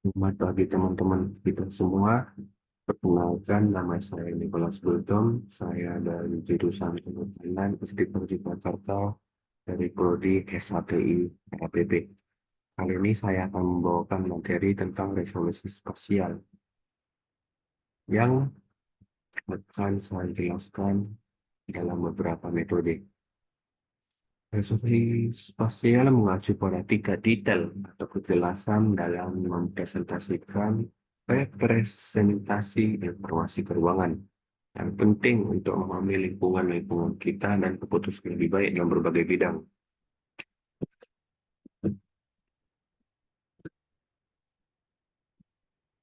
Selamat pagi teman-teman kita semua. Perkenalkan, nama saya Nicholas Bultom. Saya dari jurusan Kehutanan Institut Jakarta dari Prodi SHTI LPB. Kali ini saya akan membawakan materi tentang resolusi spasial yang akan saya jelaskan dalam beberapa metode. Resolusi spasial mengacu pada tiga detail atau kejelasan dalam mempresentasikan representasi informasi keuangan yang penting untuk memahami lingkungan kita dan keputusan lebih baik dalam berbagai bidang.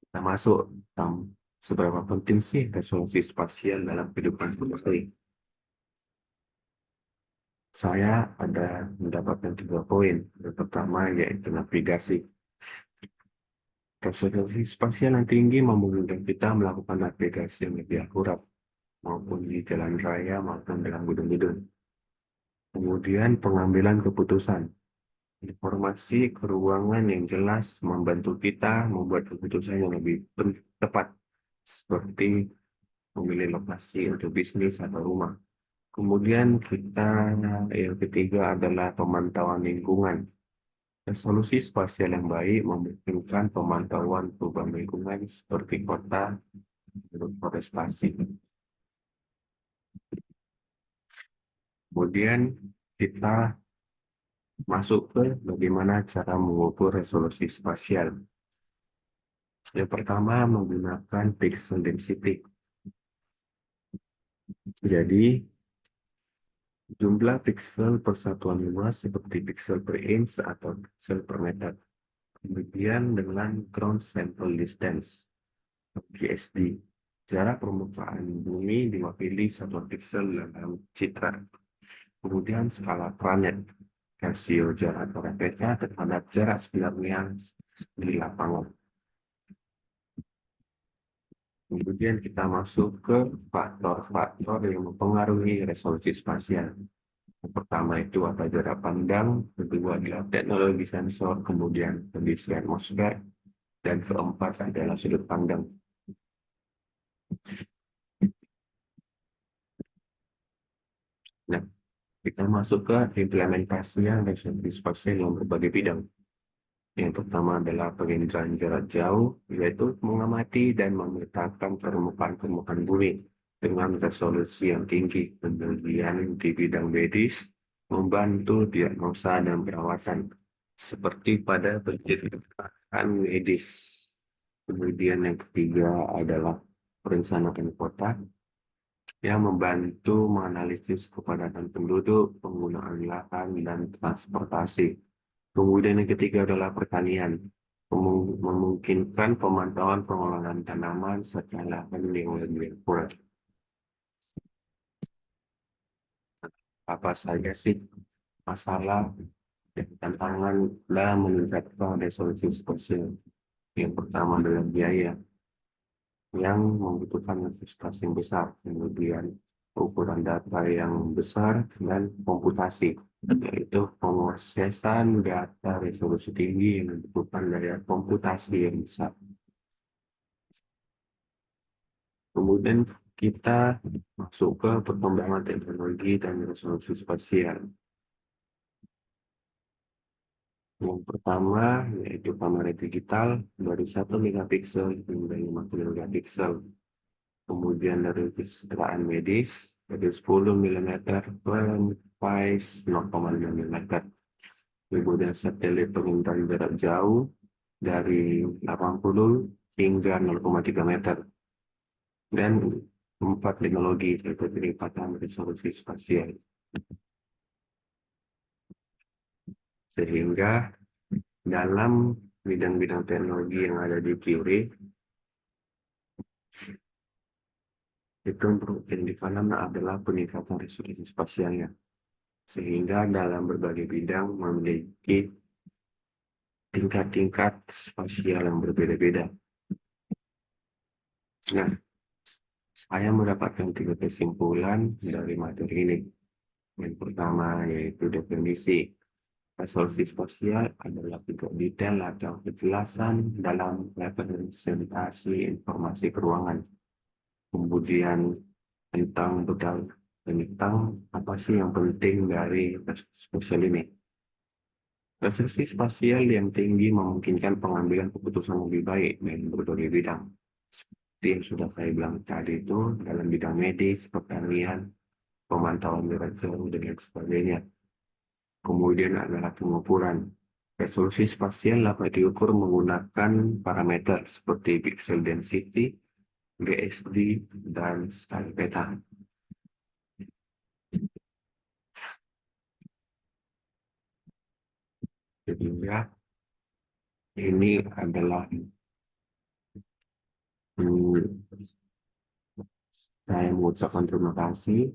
Kita masuk tentang seberapa penting sih resolusi spasial dalam kehidupan sehari-hari. Saya ada mendapatkan 3 poin. Yang pertama yaitu navigasi. Resolusi spasial yang tinggi memungkinkan kita melakukan navigasi yang lebih akurat, maupun di jalan raya maupun dalam gedung-gedung. Kemudian pengambilan keputusan. Informasi keuangan yang jelas membantu kita membuat keputusan yang lebih tepat, seperti memilih lokasi untuk bisnis atau rumah. Kemudian yang ketiga adalah pemantauan lingkungan. Resolusi spasial yang baik memungkinkan pemantauan perubahan lingkungan seperti kota, deforestasi. Kemudian kita masuk ke bagaimana cara mengukur resolusi spasial. Yang pertama menggunakan pixel density. Jadi jumlah pixel per satuan luas seperti pixel per inch atau pixel per meter. Kemudian dengan ground sample distance, GSD. Jarak permukaan bumi diwakili satuan pixel dalam citra. Kemudian skala planet, rasio jarak mereka terhadap jarak sebenarnya di lapangan. Kemudian kita masuk ke faktor-faktor yang mempengaruhi resolusi spasial. Yang pertama itu ada jarak pandang, kedua adalah teknologi sensor, kemudian kondisi atmosfer, dan keempat adalah sudut pandang. Nah, kita masuk ke implementasinya resolusi spasial yang berbagai bidang. Yang pertama adalah penginderaan jarak jauh, yaitu mengamati dan memetakan permukaan bumi dengan resolusi yang tinggi. Kemudian di bidang medis, membantu diagnosa dan perawatan, seperti pada pencetakan medis. Kemudian yang ketiga adalah perencanaan kota, yang membantu menganalisis kepadatan penduduk, penggunaan lahan, dan transportasi. Kemudian yang ketiga adalah pertanian, memungkinkan pemantauan pengolahan tanaman serta lahan yang lebih akurat. Apa saja sih masalah dan tantangan dalam meningkatkan resolusi spasial? Yang pertama adalah biaya yang membutuhkan investasi yang besar, kemudian ukuran data yang besar dan komputasi, yaitu pemrosesan data resolusi tinggi yang membutuhkan daya komputasi yang besar. Kemudian kita masuk ke perkembangan teknologi dan resolusi spasial. Yang pertama yaitu kamera digital dari 1 megapiksel hingga 50 megapiksel. Kemudian dari kesetaraan medis dari 10 milimeter sampai 0,5 milimeter. Kemudian satelit penginderaan jarak jauh dari 80 hingga 0,3 meter. Dan 4 teknologi yaitu peningkatan resolusi spasial. Sehingga dalam bidang-bidang teknologi yang ada di Curie, itu yang ditanam adalah peningkatan resolusi spasialnya. Sehingga dalam berbagai bidang memiliki tingkat-tingkat spasial yang berbeda-beda. Nah, saya mendapatkan 3 kesimpulan dari materi ini. Yang pertama yaitu definisi. Resolusi spasial adalah bentuk detail atau kejelasan dalam representasi informasi peruangan. Kemudian tentang apa sih yang penting dari resolusi spasial ini. Resolusi spasial yang tinggi memungkinkan pengambilan keputusan lebih baik dalam berbagai bidang. Seperti yang sudah saya bilang tadi itu dalam bidang medis, pertanian, pemantauan jarak jauh, dan lain sebagainya. Kemudian adalah pengukuran. Resolusi spasial dapat diukur menggunakan parameter seperti pixel density, GSD, dan style peta. Jadi ya, ini adalah hmm, saya mengucapkan terima kasih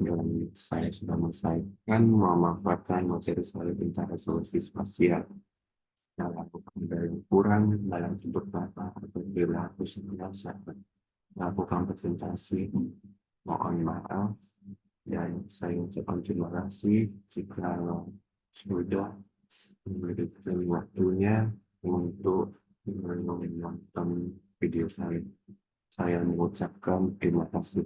dan saya sudah menyelesaikan memanfaatkan materi saya tentang resolusi spasial. Saya lakukan dari kurang dalam sudut kata atau perilaku sebenarnya lakukan presentasi. Mohon maaf dan saya ucapkan terima kasih jika sudah memberikan waktunya untuk menonton video saya. Saya mengucapkan terima kasih.